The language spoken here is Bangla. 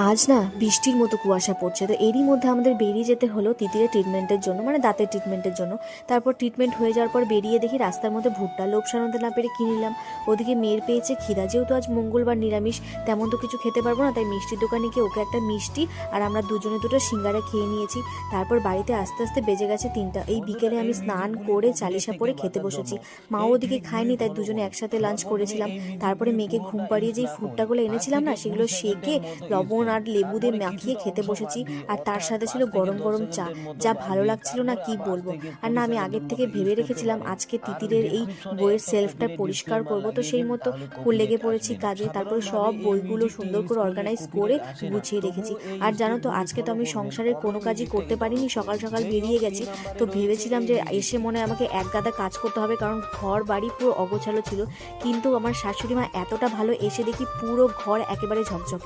আজ না বৃষ্টির মতো কুয়াশা পড়ছে, তো এরই মধ্যে আমাদের বেরিয়ে যেতে হলো তিতিরের ট্রিটমেন্টের জন্য, মানে দাঁতের ট্রিটমেন্টের জন্য। তারপর ট্রিটমেন্ট হয়ে যাওয়ার পর বেরিয়ে দেখি রাস্তার মধ্যে ভুট্টা লোভ সারাতে না পেরে কিনে নিলাম। ওদিকে মেয়ের পেয়েছে খিদা, যেহেতু আজ মঙ্গলবার নিরামিষ, তেমন তো কিছু খেতে পারবো না, তাই মিষ্টির দোকানে গিয়ে ওকে একটা মিষ্টি আর আমরা দুজনে দুটো সিঙ্গারা খেয়ে নিয়েছি। তারপর বাড়িতে আস্তে আস্তে বেজে গেছে 3টা। এই বিকেলে আমি স্নান করে চালিশা পরে খেতে বসেছি। মাও ওদিকে খায়নি, তাই দুজনে একসাথে লাঞ্চ করেছিলাম। তারপরে মেয়েকে ঘুম পাড়িয়ে যেই ভুট্টাগুলো এনেছিলাম না, সেগুলো সেকে লবণ আর লেবু দিয়ে মাখিয়ে খেতে বসেছি। আর তার সাথে ছিল গরম গরম চা, যা ভালো লাগছিল না কি বলবো। আর না, আমি আগের থেকে ভেবে রেখেছিলাম আজকে তিতিরের এই বইয়ের সেলফটা পরিষ্কার করব, তো সেই মতো লেগে পড়েছি কাজে। তারপর সব বইগুলো সুন্দর করে অর্গানাইজ করে গুছিয়ে রেখেছি। আর জানো তো, আজকে তো আমি সংসারের কোনো কাজই করতে পারিনি, সকাল সকাল বেরিয়ে গেছি। তো ভেবেছিলাম যে এসে মনে হয় আমাকে এক গাদা কাজ করতে হবে, কারণ ঘর বাড়ি পুরো অগোছালো ছিল। কিন্তু আমার শাশুড়ি মা এতটা ভালো, এসে দেখি পুরো ঘর একেবারে ঝকঝক।